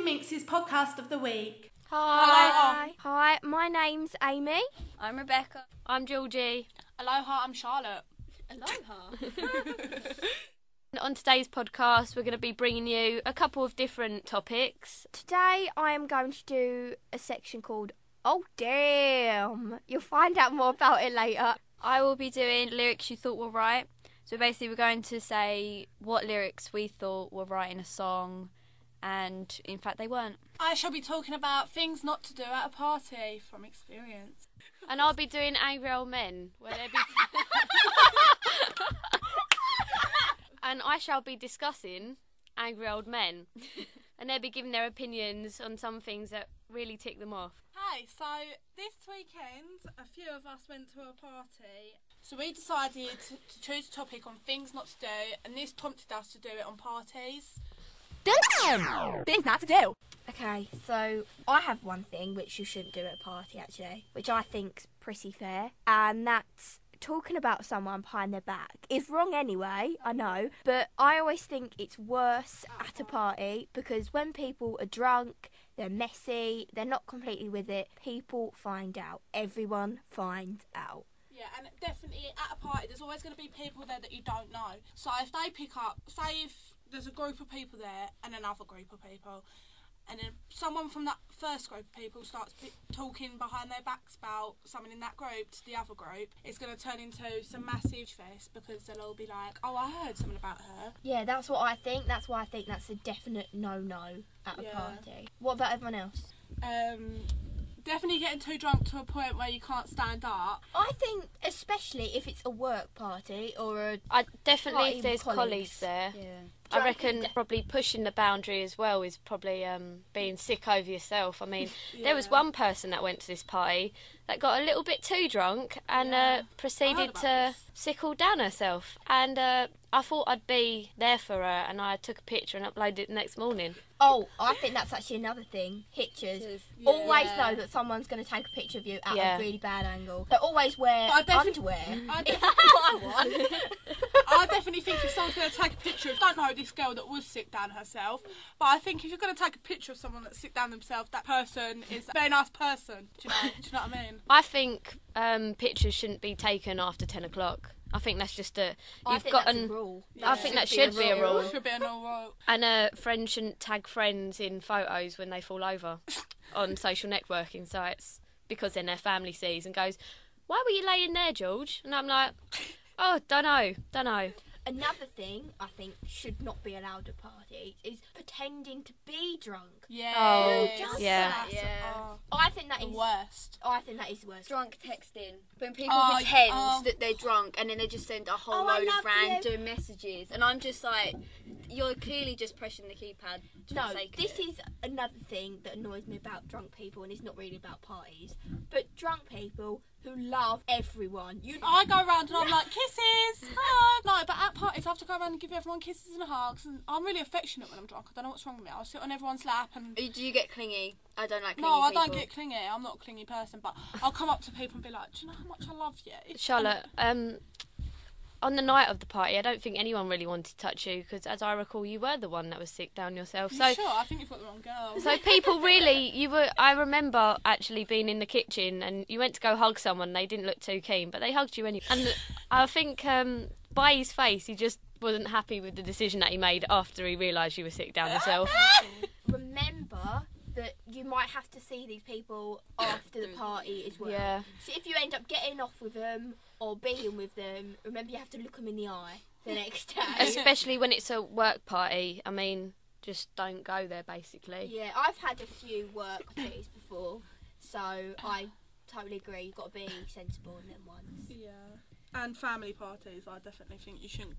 Sing Minx's podcast of the week. Hi. Hi, my name's Amy. I'm Rebecca. I'm Georgie. Aloha, I'm Charlotte. Aloha. On today's podcast, we're going to be bringing you a couple of different topics. Today I am going to do a section called Oh Damn. You'll find out more about it later. I will be doing lyrics you thought were right. So basically we're going to say what lyrics we thought were right in a song, and in fact they weren't. I shall be talking about things not to do at a party from experience. And I'll be doing Angry Old Men, where there be... And I shall be discussing Angry Old Men. And they'll be giving their opinions on some things that really tick them off. Hey, so this weekend a few of us went to a party. So we decided to choose a topic on things not to do, and this prompted us to do it on parties. Things not to do. Okay, so I have one thing which you shouldn't do at a party actually, which I think's pretty fair, and that's talking about someone behind their back. Is wrong anyway, I know, but I always think it's worse at a party because when people are drunk, they're messy, they're not completely with it, people find out. Everyone finds out. Yeah, and definitely at a party there's always going to be people there that you don't know. So if they pick up, say if there's a group of people there and another group of people, and then someone from that first group of people starts talking behind their backs about someone in that group to the other group, it's going to turn into some massive fest because they'll all be like, oh, I heard something about her. Yeah, that's what I think. That's why I think that's a definite no-no at a party. What about everyone else? Definitely getting too drunk to a point where you can't stand up. I think, especially if it's a work party or definitely party if there's with colleagues there. Yeah. I reckon probably pushing the boundary as well is probably being sick over yourself. I mean, there was one person that went to this party that got a little bit too drunk and proceeded to sickle down herself. And I thought I'd be there for her, and I took a picture and uploaded it the next morning. Oh, I think that's actually another thing. Pictures. Yeah. Always know that someone's going to take a picture of you at a really bad angle. So always wear underwear. I definitely think if someone's going to take a picture of, I don't know this girl that was sick down herself, but I think if you're going to take a picture of someone that's sick down themselves, that person is a very nice person. Do you know what I mean? I think pictures shouldn't be taken after 10 o'clock. I think that's just a... That's a rule. I think that should be a rule. Should be a rule. And friends shouldn't tag friends in photos when they fall over on social networking sites, because then their family sees and goes, why were you laying there, George? And I'm like, oh, don't know. Another thing I think should not be allowed at parties is pretending to be drunk. Yeah. Oh, Who does yeah. that? Yeah. I think that The is worst. I think that is the worst. Drunk texting. When people pretend that they're drunk and then they just send a whole load of random messages. And I'm just like, you're clearly just pressing the keypad for the sake of this it. is another thing that annoys me about drunk people, and it's not really about parties, but drunk people who love everyone. I go around and I'm like, kisses! Hug! No, but at parties I have to go around and give everyone kisses and hugs, and I'm really affectionate when I'm drunk. I don't know what's wrong with me. I'll sit on everyone's lap and... Do you get clingy? I don't like clingy No, I people. don't get clingy. I'm not a clingy person, but I'll come up to people and be like, do you know how much I love you? Charlotte, on the night of the party, I don't think anyone really wanted to touch you, because as I recall, you were the one that was sick down yourself. So sure, I think you've got the wrong girl. So people really, I remember actually being in the kitchen and you went to go hug someone, they didn't look too keen, but they hugged you anyway. And I think by his face, he just wasn't happy with the decision that he made after he realised you were sick down yourself. Remember that you might have to see these people after the party as well. Yeah. So if you end up getting off with them or being with them, remember you have to look them in the eye the next day. Especially when it's a work party. I mean, just don't go there, basically. Yeah, I've had a few work parties before, so I totally agree. You've got to be sensible in them ones. Yeah. And family parties, I definitely think you shouldn't...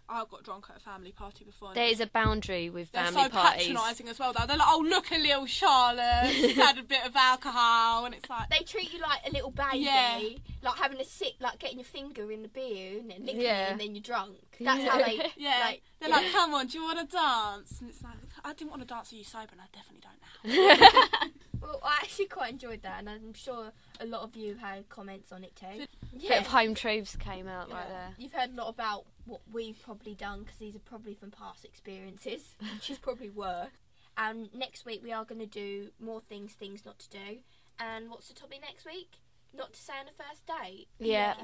I got drunk at a family party before. There is a boundary with family parties. They're so patronising as well, though. They're like, oh, look at little Charlotte, she's had a bit of alcohol, and it's like... They treat you like a little baby, like having a sip, like getting your finger in the beer and then licking it and then you're drunk. That's how they... They're like, come on, do you want to dance? And it's like, I didn't want to dance with you sober, and I definitely don't now. Well, I actually quite enjoyed that, and I'm sure a lot of you had comments on it too. Bit of home truths came out right there. You've heard a lot about what we've probably done, because these are probably from past experiences, which is probably worse. And next week we are going to do more things not to do. And what's the topic next week? Not to say on a first date. Yeah.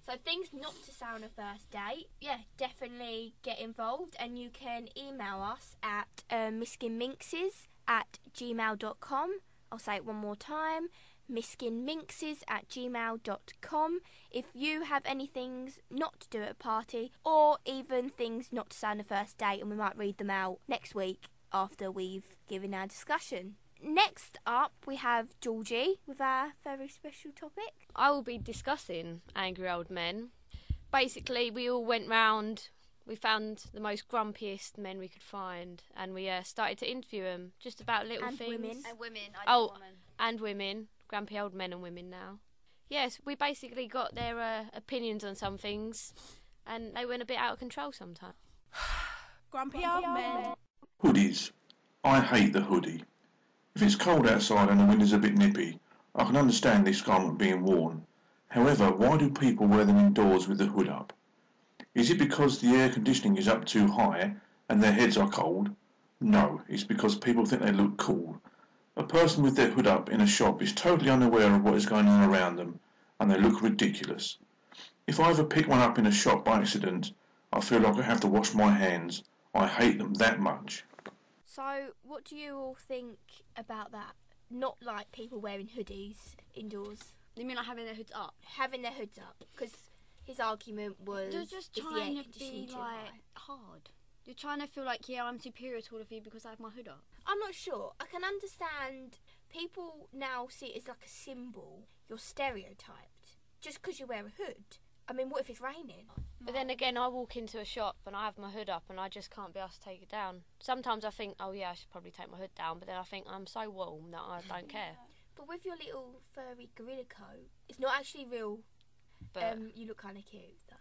So things not to say on a first date. Yeah, definitely get involved, and you can email us at miskinminxes@gmail.com. I'll say it one more time, miskinminxes@gmail.com. If you have any things not to do at a party, or even things not to say on the first date, and we might read them out next week after we've given our discussion. Next up, we have Georgie with our very special topic. I will be discussing angry old men. Basically, we all went round, we found the most grumpiest men we could find, and we started to interview them just about little And things. women. And women. And women. Grumpy old men and women now. Yes, we basically got their opinions on some things, and they went a bit out of control sometimes. Grumpy old men. Hoodies. I hate the hoodie. If it's cold outside and the wind is a bit nippy, I can understand this garment being worn. However, why do people wear them indoors with the hood up? Is it because the air conditioning is up too high and their heads are cold? No, it's because people think they look cool. A person with their hood up in a shop is totally unaware of what is going on around them, and they look ridiculous. If I ever pick one up in a shop by accident, I feel like I have to wash my hands. I hate them that much. So, what do you all think about that? Not like people wearing hoodies indoors. You mean like having their hoods up? Having their hoods up, because his argument was You're just is the air trying to conditioning be too like high? hard. You're trying to feel like, yeah, I'm superior to all of you because I have my hood up. I'm not sure. I can understand people now see it as like a symbol. You're stereotyped just because you wear a hood. I mean, what if it's raining? But then again, I walk into a shop and I have my hood up and I just can't be asked to take it down. Sometimes I think, oh yeah, I should probably take my hood down, but then I think I'm so warm that I don't care. But with your little furry gorilla coat, it's not actually real. But You look kind of cute. So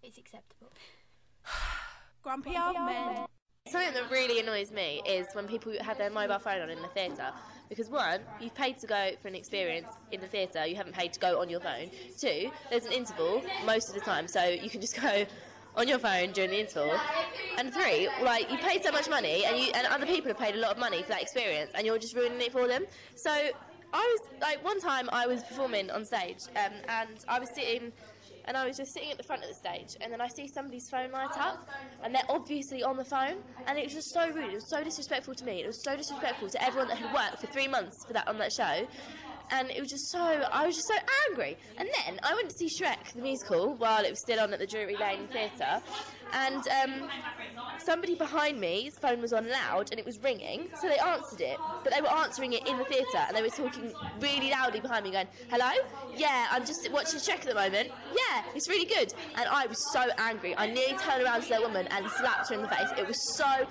it's acceptable. Grumpy old men. Something that really annoys me is when people have their mobile phone on in the theatre. Because one, you've paid to go for an experience in the theatre, you haven't paid to go on your phone. Two, there's an interval most of the time, so you can just go on your phone during the interval. And three, like, you paid so much money, and other people have paid a lot of money for that experience, and you're just ruining it for them. So I was, like, one time I was performing on stage, and I was just sitting at the front of the stage, and then I see somebody's phone light up, and they're obviously on the phone, and it was just so rude. It was so disrespectful to me. It was so disrespectful to everyone that had worked for 3 months on that show, and I was just so angry. And then I went to see Shrek the musical while it was still on at the Drury Lane Theatre, and somebody behind me's phone was on loud and it was ringing, so they answered it, but they were answering it in the theatre, and they were talking really loudly behind me going, hello? Yeah, I'm just watching Shrek at the moment. Yeah, it's really good. And I was so angry. I nearly turned around to that woman and slapped her in the face. It was so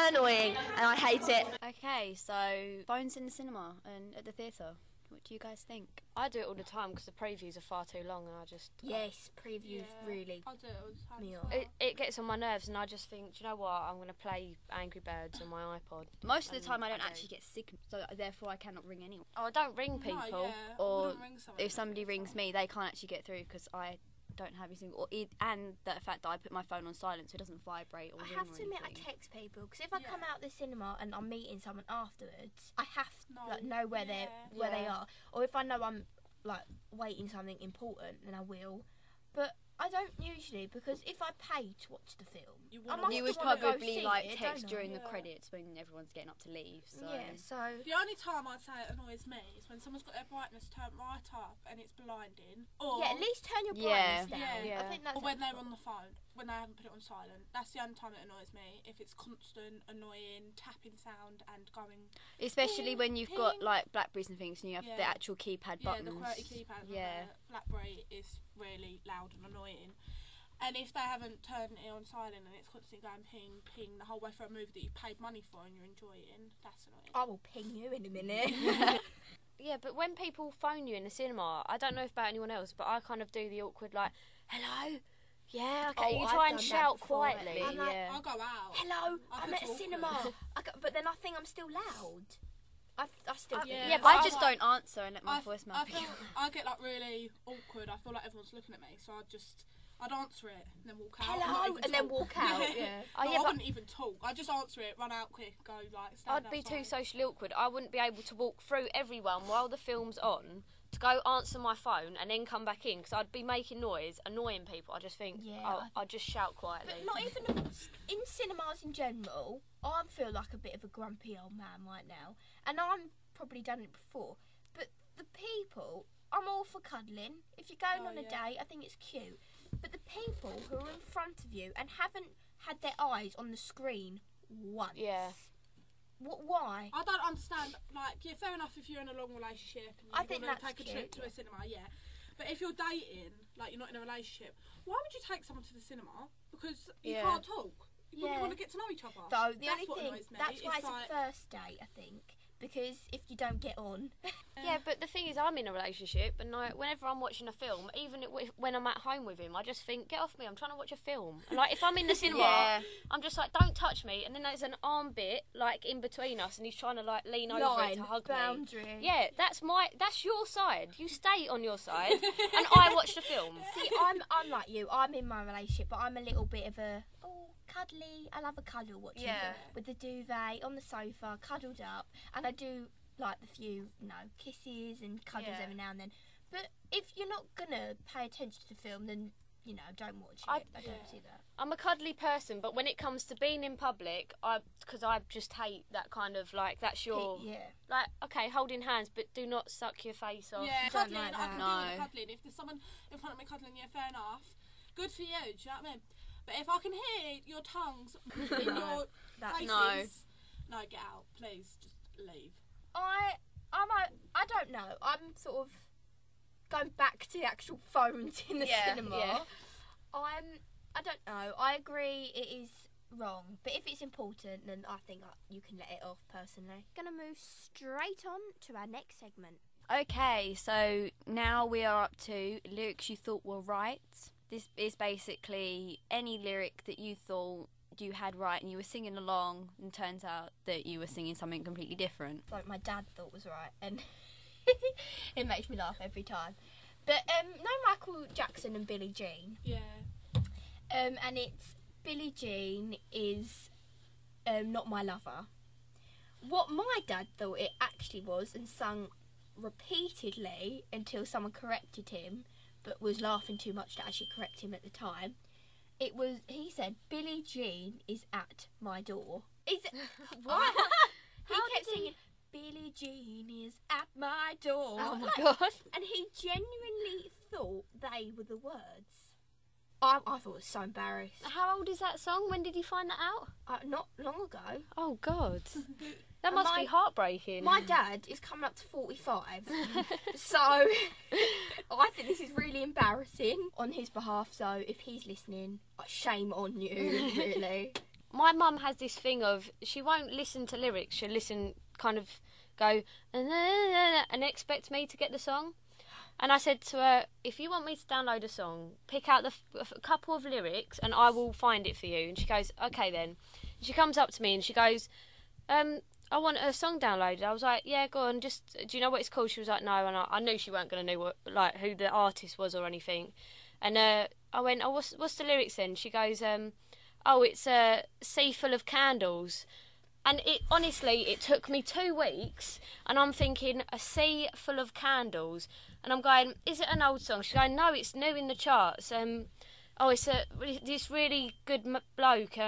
annoying and I hate it. Okay, so phones in the cinema and at the theatre. What do you guys think? I do it all the time because the previews are far too long, and I just Yes, previews really. I'll do it all the time. Me as off. well. it gets on my nerves, and I just think, do you know what? I'm going to play Angry Birds on my iPod. Most of the time I don't actually get sick, so therefore I cannot ring anyone. Oh, I don't ring people. No, yeah, I Or wouldn't ring someone if somebody rings me, they can't actually get through because I don't have anything. And the fact that I put my phone on silent so it doesn't vibrate or I ring have or to admit, I anything. text people because if I come out the cinema and I'm meeting someone afterwards, I have to know where they are. Or if I know I'm like waiting something important, then I will. But I don't usually, because if I pay to watch the film, You I wanna- must You would wanna go probably see like it, text don't I? during the credits when everyone's getting up to leave. So. Yeah, so The only time I'd say it annoys me is when someone's got their brightness turned right up and it's blinding. Or yeah, at least turn your Yeah. brightness down. Yeah. I think that's or when they're on the phone, when they haven't put it on silent. That's the only time it annoys me. If it's constant, annoying, tapping sound and going. Especially when you've got like Blackberries and things and you have the Yeah. actual keypad Yeah, buttons. the QWERTY keypad. Yeah. The BlackBerry is really loud and annoying. And if they haven't turned it on silent and it's constantly going ping, ping the whole way through a movie that you've paid money for and you're enjoying, that's annoying. I will ping you in a minute. Yeah, but when people phone you in the cinema, I don't know about anyone else, but I kind of do the awkward, like, hello? Yeah, okay. Oh, You I've try and done that shout before, quietly. actually. I'm like, Yeah. I'll go out. Hello, I I'm feel at a awkward. cinema. But then I think I'm still loud. I still think Yeah. Yeah, but I I just like- don't answer and let my I voicemail I be feel I get like really awkward. I feel like everyone's looking at me, so I I'd answer it and then walk out. Hello, and then walk out. Yeah. I wouldn't even talk. I'd just answer it, run out quick, go like. Stand I'd be outside. too socially awkward. I wouldn't be able to walk through everyone while the film's on to go answer my phone and then come back in because I'd be making noise, annoying people. I just think, I'd just shout quietly. But not even in cinemas in general. I feel like a bit of a grumpy old man right now, and I'm probably done it before. But the people, I'm all for cuddling. If you're going on a date, I think it's cute. But the people who are in front of you and haven't had their eyes on the screen once. Yeah. Why? I don't understand. Like, yeah, fair enough if you're in a long relationship and you want to take a trip to a cinema, yeah. But if you're dating, like you're not in a relationship, why would you take someone to the cinema? Because you can't talk. You want to get to know each other. So the only thing, that's why it's a first date, I think. Because if you don't get on... Yeah, but the thing is, I'm in a relationship, and whenever I'm watching a film, even when I'm at home with him, I just think, get off me, I'm trying to watch a film. And, like, if I'm in the cinema, I'm just like, don't touch me, and then there's an arm bit, like, in between us, and he's trying to, like, lean over it to hug boundary. me. Yeah, that's your side. You stay on your side, and I watch the film. See, I'm like you, I'm in my relationship, but I'm a little bit of a... cuddly. I love a cuddle watching with the duvet on the sofa, cuddled up, and I do like the few, kisses and cuddles every now and then. But if you're not gonna pay attention to the film, then don't watch it. I don't see that. I'm a cuddly person, but when it comes to being in public, because I just hate that kind of like that's your like okay, holding hands, but do not suck your face off. Yeah, cuddling. Like I can deal with cuddling. If there's someone in front of me cuddling, fair enough. Good for you. Do you know what I mean? But if I can hear your tongues in your faces, no, get out, please. Just leave. I don't know. I'm sort of going back to the actual phones in the cinema. Yeah. I don't know. I agree it is wrong, but if it's important, then I think you can let it off. Personally, gonna move straight on to our next segment. Okay, so now we are up to lyrics you thought were right. This is basically any lyric that you thought you had right and you were singing along, and turns out that you were singing something completely different. Like my dad thought was right, and it makes me laugh every time. But Michael Jackson and Billie Jean. Yeah. And it's Billie Jean is Not My Lover. What my dad thought it actually was, and sung repeatedly until someone corrected him, but was laughing too much to actually correct him at the time. He said, Billie Jean is at my door. What? He kept singing, Billie Jean is at my door. Oh my God. And he genuinely thought they were the words. I thought it was so embarrassed. How old is that song? When did you find that out? Not long ago. Oh God. That must be heartbreaking. My dad is coming up to 45, so I think this is really embarrassing on his behalf. So if he's listening, shame on you, really. My mum has this thing of she won't listen to lyrics. She'll listen, kind of go and expect me to get the song. And I said to her, if you want me to download a song, pick out a couple of lyrics and I will find it for you. And she goes, okay then. And she comes up to me and she goes, I want a song downloaded. I was like, yeah, go on. Just, do you know what it's called? She was like, no. And I knew she weren't going to know who the artist was or anything. And I went, oh, what's the lyrics then? She goes, oh, it's a sea full of candles. And it took me 2 weeks, and I'm thinking, a sea full of candles. And I'm going, is it an old song? She's going, no, it's new in the charts. It's this really good bloke,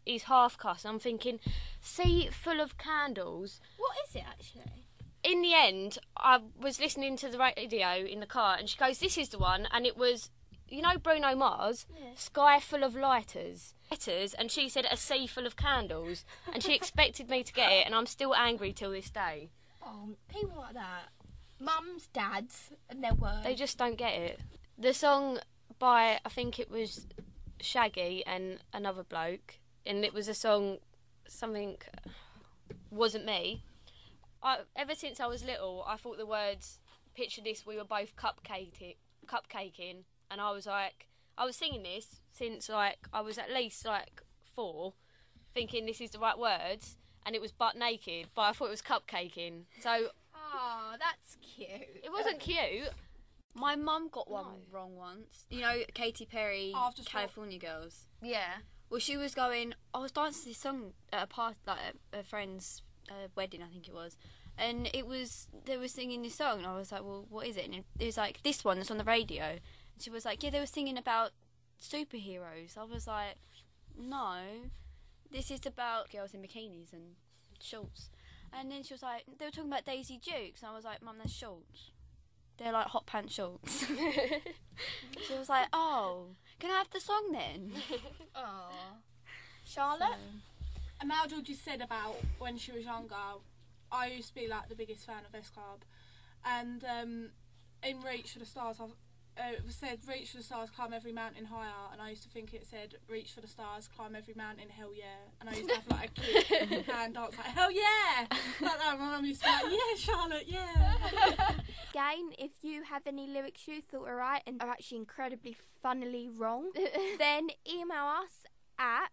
he's half-cast. And I'm thinking, sea full of candles. What is it, actually? In the end, I was listening to the radio in the car, and she goes, this is the one. And it was, Bruno Mars, Sky Full of Lighters. And she said, a sea full of candles. And she expected me to get it, and I'm still angry till this day. Oh, people like that. Mums, dads, and their words. They just don't get it. The song by, I think it was Shaggy and another bloke, and it was a song, something, Wasn't Me. Ever since I was little, I thought the words, picture this, we were both cupcaking, and I was like, I was singing this since I was at least 4, thinking this is the right words, and it was butt naked, but I thought it was cupcaking. So, oh, that's cute. It wasn't cute. My mum got one wrong once. You know, Katy Perry, California Girls. Yeah. Well, she was going. I was dancing this song at a party, like a friend's wedding, I think it was, and they were singing this song, and I was like, well, what is it? And it was like this one that's on the radio. And she was like, yeah, they were singing about superheroes. I was like, no, this is about girls in bikinis and shorts. And then she was like, they were talking about Daisy Dukes, and I was like, Mum, that's shorts. They're like hot pants shorts. She was like, oh, can I have the song then? Aww. Charlotte? And now Georgie said about when she was younger, I used to be like the biggest fan of S Club. And in Reach for the Stars, it said, reach for the stars, climb every mountain higher. And I used to think it said, reach for the stars, climb every mountain, hell yeah. And I used to have like a cute hand dance, like, hell yeah! Like that. My mum used to be like, yeah, Charlotte, yeah. Again, if you have any lyrics you thought were right and are actually incredibly funnily wrong, then email us at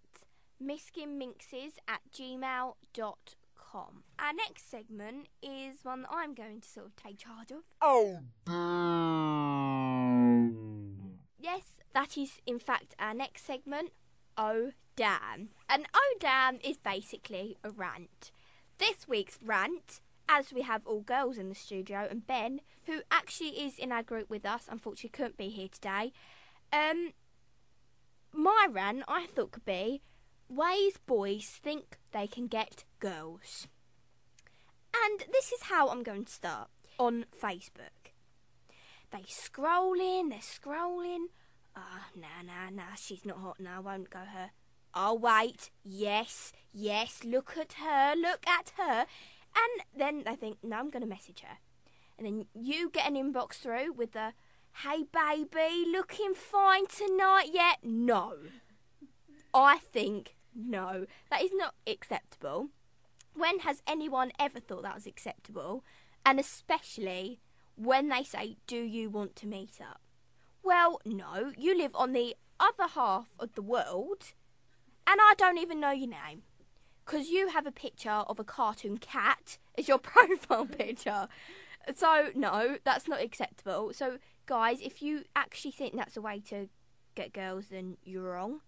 miskinminxes@gmail.com. Our next segment is one that I'm going to sort of take charge of. Oh, Yes, that is in fact our next segment, Oh Damn. And Oh Damn is basically a rant. This week's rant, as we have all girls in the studio, and Ben, who actually is in our group with us, unfortunately couldn't be here today, my rant I thought could be ways boys think they can get girls. And this is how I'm going to start on Facebook. They're scrolling. Nah, she's not hot now, won't go her. Oh, wait, yes, look at her. And then they think, no, I'm going to message her. And then you get an inbox through with the, hey, baby, looking fine tonight yet? No. I think no. That is not acceptable. When has anyone ever thought that was acceptable? And especially when they say, do you want to meet up? Well, no, you live on the other half of the world and I don't even know your name. Because you have a picture of a cartoon cat as your profile picture. So, no, that's not acceptable. So, guys, if you actually think that's a way to get girls, then you're wrong.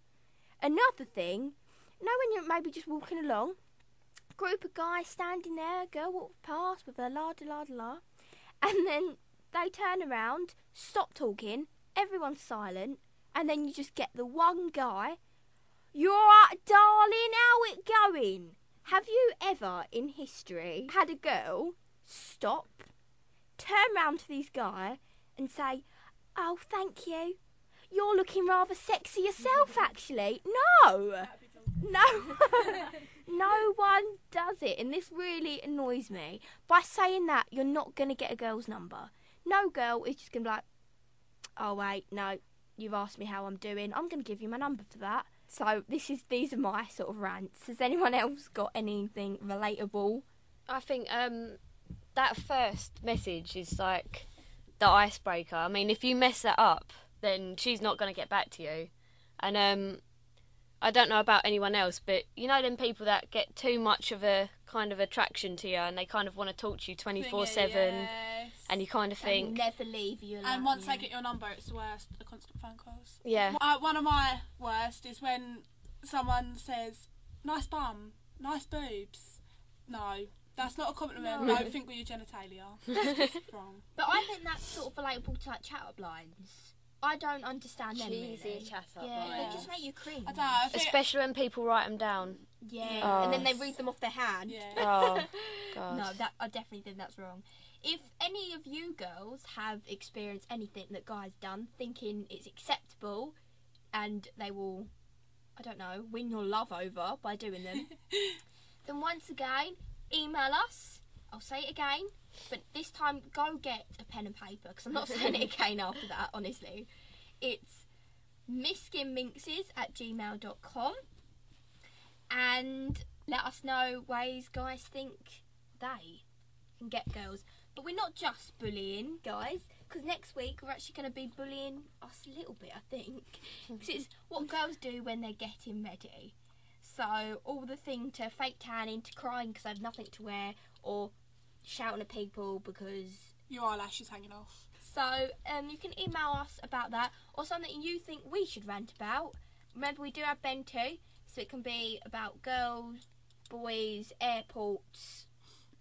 Another thing, you know when you're maybe just walking along, group of guys standing there, a girl walks past with a la-da-la-da-la, and then they turn around, stop talking, everyone's silent, and then you just get the one guy, you're right, darling, how it going? Have you ever in history had a girl stop, turn round to this guy and say, oh, thank you, you're looking rather sexy yourself, actually? No, no one does it, and this really annoys me. By saying that, you're not going to get a girl's number. No girl is just going to be like, oh, wait, no, you've asked me how I'm doing, I'm going to give you my number for that. So these are my sort of rants. Has anyone else got anything relatable? I think that first message is like the icebreaker. I mean, if you mess that up, then she's not going to get back to you. And I don't know about anyone else, but you know them people that get too much of a kind of attraction to you and they kind of want to talk to you 24/7, Yes. and you kind of think, Never leave you alone. And once they get your number, it's the worst, the constant phone calls. yeah. One of my worst is when someone says, nice bum, nice boobs. No, that's not a compliment. No. Don't think with your genitalia. It's just wrong. But I think that's sort of relatable to like chat-up lines. I don't understand them Cheesy really. chat-up Yeah, lines. they just make you cringe. I don't know. I think, Especially when people write them down. Yeah, Oh. and then they read them off their hand. yeah. Oh, God. No, I definitely think that's wrong. If any of you girls have experienced anything that guys done thinking it's acceptable and they will, I don't know, win your love over by doing them, then once again, email us. I'll say it again, but this time go get a pen and paper because I'm not saying it again after that, honestly. It's miskinminxes@gmail.com and let us know ways guys think they can get girls. But we're not just bullying, guys, because next week we're actually going to be bullying us a little bit, I think. Because it's what girls do when they're getting ready. So all the thing to fake tanning, to crying because I have nothing to wear, or shouting at people because... Your eyelash is hanging off. So you can email us about that or something you think we should rant about. Remember, we do have Ben too, so it can be about girls, boys, airports,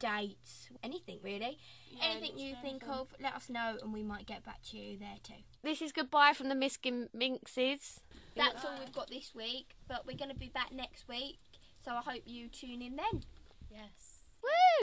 dates, anything really. Yeah, anything you think of, let us know and we might get back to you there too. This is goodbye from the Miskin Minxes. That's all we've got this week, but we're going to be back next week, so I hope you tune in then. Yes. Woo!